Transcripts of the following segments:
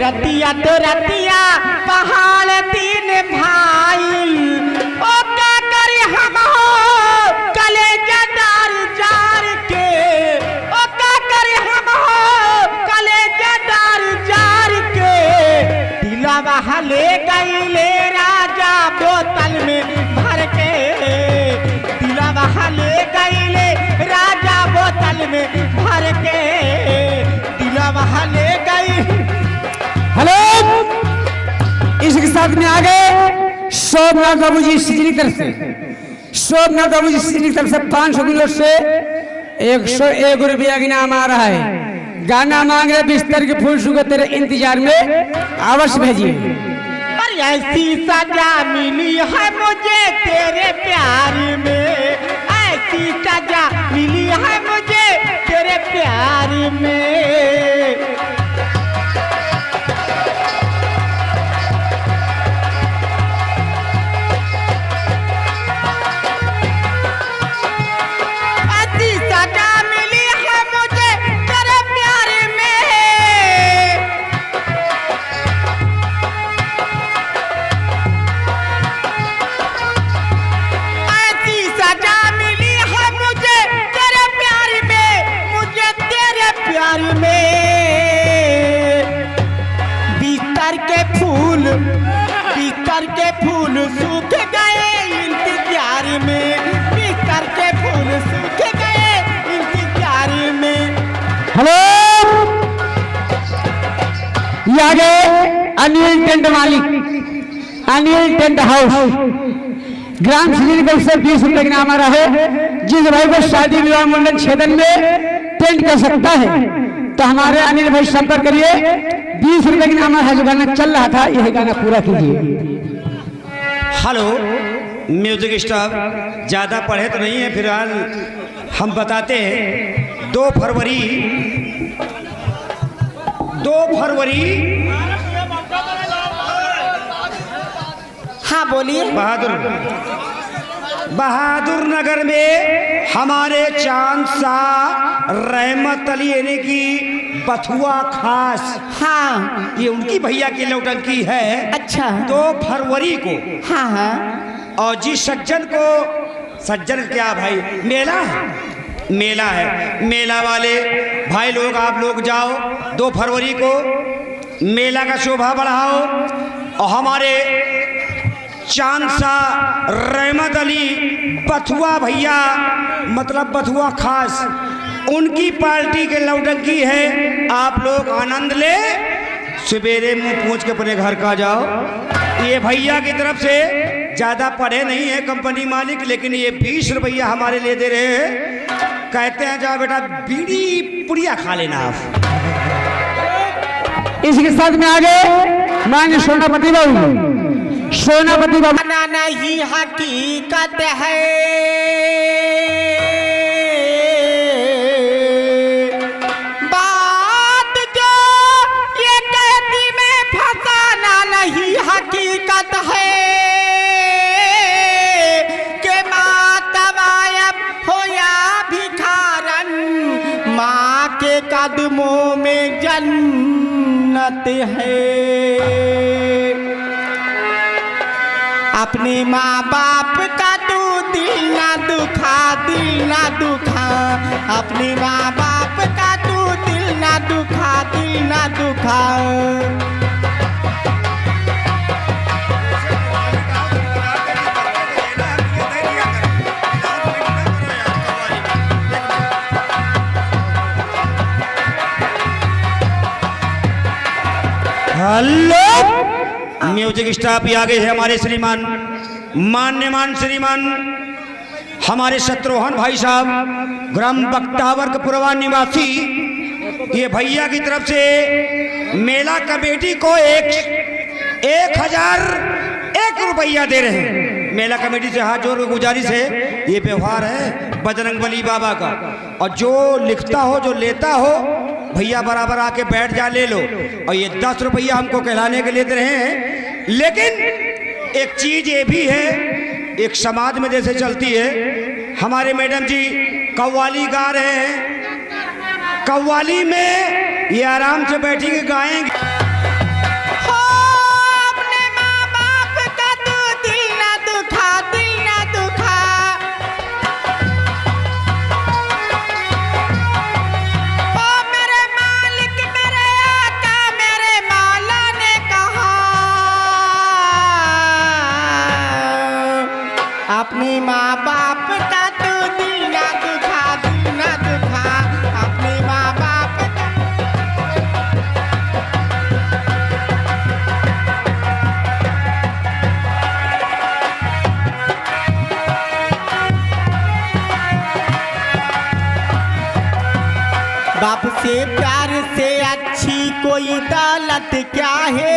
रतिया तो रतिया पहाड़ तीन भाई ओ क्या करे हम हो कलेजा डार जार के ओ क्या करे हम हो कलेजा डार जार के दिलवा ले गईले राजा बोतल में भर के दिलवा ले गईले राजा बोतल में भर के दिलवा ले गई। हेलो, इसके साथ में आगे शोभनाथ बाबू जी सिटी की तरफ से, शोभनाथ बाबू जी सिटी की तरफ से 500 किलो से 101 रुपया की नाम आ रहा है। गाना मांग रहे बिस्तर के फूल सुगो तेरे इंतजार में अवश्य भेजिए। ऐसी सजा मिली है मुझे तेरे प्यार में, ऐसी सजा मिली है मुझे तेरे प्यार में। बिस्तर के फूल सूख गए इंतजार में, बिस्तर के फूल सूख गए इंतजार में। हेलो, ये आगे अनिल टेंट मालिक, अनिल टेंट हाउस, ग्राम श्रीनगर से 20 रुपए का नाम आ रहा है। जिस भाई को शादी विवाह मुंडन छेदन में टेंट कर सकता है तो हमारे अनिल भाई संपर्क करिए। 20 रुपए का नाम है, जो गाना चल रहा था यह गाना पूरा कीजिए। हेलो, म्यूजिक स्टाफ ज़्यादा पढ़े तो नहीं है, फिलहाल हम बताते हैं। 2 फरवरी हाँ बोलिए। बहादुर नगर में हमारे चांद शाह रहमत अली यानी की बथुआ खास, हाँ ये उनकी भैया की नौटंकी है। अच्छा, 2 फरवरी को। हाँ हाँ। और जिस सज्जन क्या भाई, मेला है, मेला वाले भाई लोग आप लोग जाओ 2 फरवरी को मेला का शोभा बढ़ाओ। और हमारे चांद शाह रहमत अली बथुआ भैया मतलब बथुआ खास, उनकी पार्टी के नौटंकी है। आप लोग आनंद ले, सवेरे मुंह पूछ के अपने घर का जाओ। ये भैया की तरफ से ज़्यादा पढ़े नहीं है कंपनी मालिक, लेकिन ये 20 रुपया हमारे लिए दे रहे हैं। कहते हैं जाओ बेटा बीड़ी पुड़िया खा लेना आप। इसके साथ में आगे मांगे सोनापति बाबू, सोनापति बाबू। नहीं हकीकत है बात जो ये कहती में फसाना नहीं हकीकत है कि माँ तवायब हो या भिखारन, माँ के कदमों में जन्नत है। अपने माँ बाप का तू दिल ना दुखा, दिल ना दुखा, अपने माँ बाप का तू दिल ना दुखा, दिल ना दुखा। हेलो, म्यूजिक स्टाफ भी आगे है हमारे श्रीमान मान्यमान श्रीमान हमारे शत्रुघ्न भाई साहब, ग्राम बख्तावर के पुरवा निवासी। ये भैया की तरफ से मेला कमेटी को 1001 रुपया दे रहे हैं। मेला कमेटी से हाथ जोड़ के गुजारिश है, ये व्यवहार है बजरंगबली बाबा का। और जो लिखता हो जो लेता हो भैया बराबर आके बैठ जा, ले लो। और ये 10 रुपया हमको कहलाने के लिए दे रहे हैं। लेकिन एक चीज ये भी है, एक समाज में जैसे चलती है, हमारे मैडम जी कव्वाली गा रहे हैं, कव्वाली में ये आराम से बैठी के गाएंगे। कोई दौलत क्या है,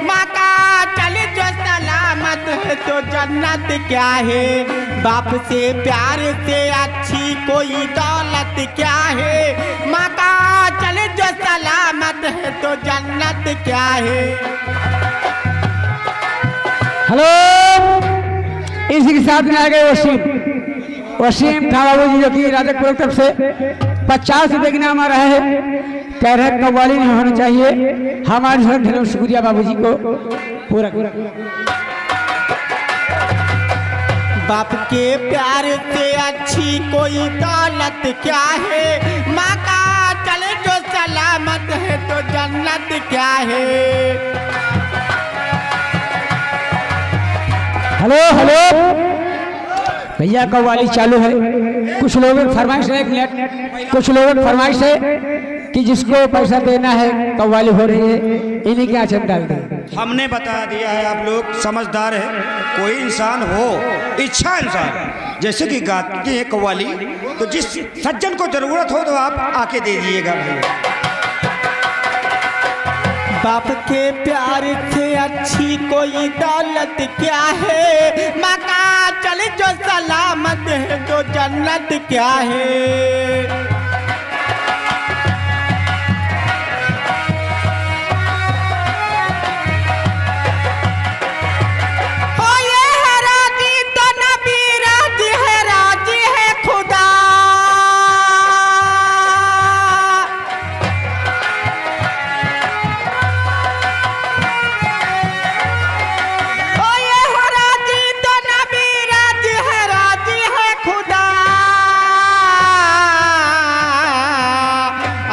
माँ का चल जो सलामत है तो जन्नत क्या है। बाप से प्यार से अच्छी कोई दौलत क्या है, माँ का चल जो सलामत है तो जन्नत क्या है। हेलो, इसी के साथ में आ गए वसीम खां बाबू जी, जो कि राजकपुर तरफ से 50 रुपए की नाम आ रहा है। कह रहे कव्वाली नहीं होना चाहिए। हमारे साथ ढेरों शुक्रिया बाबू जी को पूरा। बाप के प्यार से अच्छी कोई दौलत क्या है, माँ का चले जो सलामत है तो जन्नत क्या है। हेलो हेलो भैया, कव्वाली चालू है। कुछ लोगों की फरमाइश है, एक मिनट, कुछ लोगों की फरमाइश है कि जिसको पैसा देना है कव्वाली हो रही है, इन्हीं के आचरण डाल दें। हमने बता दिया है, आप लोग समझदार है। कोई इंसान हो, इच्छा इंसान जैसे कि गाती है कव्वाली, तो जिस सज्जन को जरूरत हो तो आप आके दे दिएगा भाई। बाप के प्यार से अच्छी कोई दौलत क्या है, माँ का चले जो सलामत है तो जन्नत क्या है।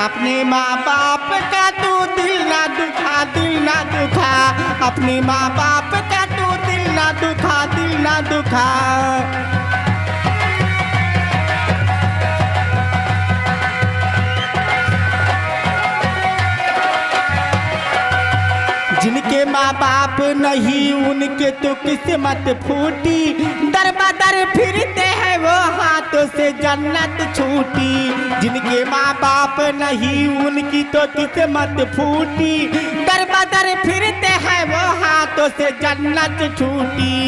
अपने माँ बाप का तू दिल ना दुखा, दिल ना दुखा। अपने माँ बाप का तू दिल ना दुखा, दिल ना दुखा। जिनके माँ बाप नहीं उनके तो किस्मत फूटी, दर बदर फिरते हैं वो हाथों से जन्नत छूटी। जिनके माँ बाप नहीं उनकी तो किस्मत फूटी, दर बदर फिरते हैं वो हाथों से जन्नत छूटी।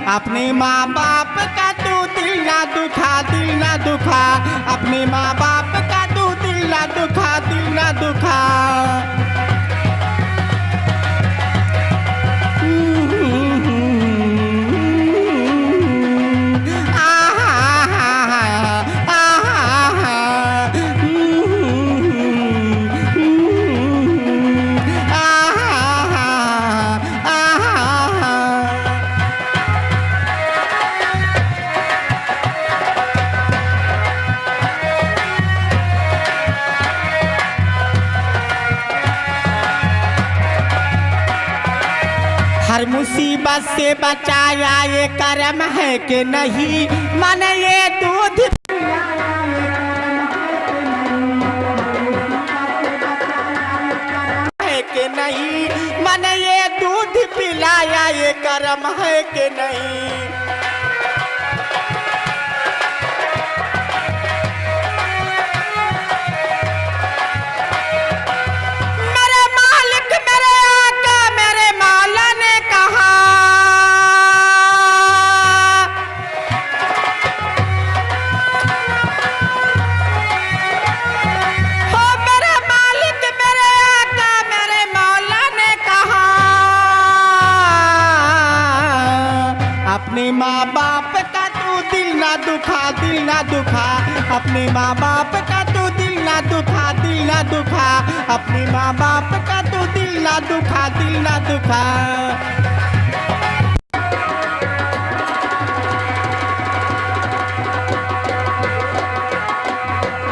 अपने माँ बाप का तू दिल ना दुखा, दिल ना दुखा। अपने माँ बाप का तू दिल ना दुखा, दिल ना दुखा। हर मुसीबत से बचाया ये करम है कि नहीं, मन ये दूध है कि नहीं, मन ये दूध पिलाया ये करम है कि नहीं। अपने माँ बाप का तू दिल ना दुखा, दिल ना दुखा। अपने माँ बाप का तू दिल ना दुखा, दिल ना दुखा। अपने माँ बाप का तू दिल ना दुखा, दिल ना दुखा।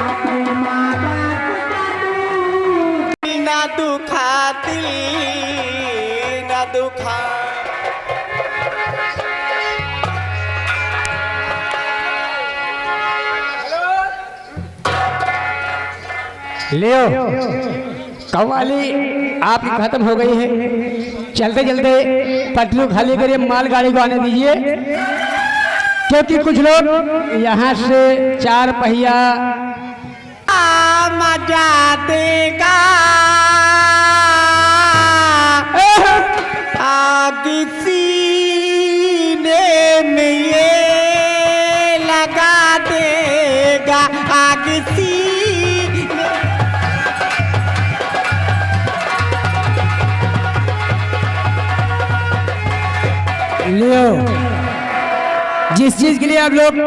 अपने माँ बाप का तू ना दुखा दिल ना दुखा। लियो कव्वाली आपकी खत्म हो गई है। चलते चलते पटरी खाली करिए, माल गाड़ी को आने दीजिए, क्योंकि कुछ लोग यहाँ से 4 पहिया मजा देगा आग सीने में ये लगा देगा आग सीने। लियो जिस चीज के लिए आप लोग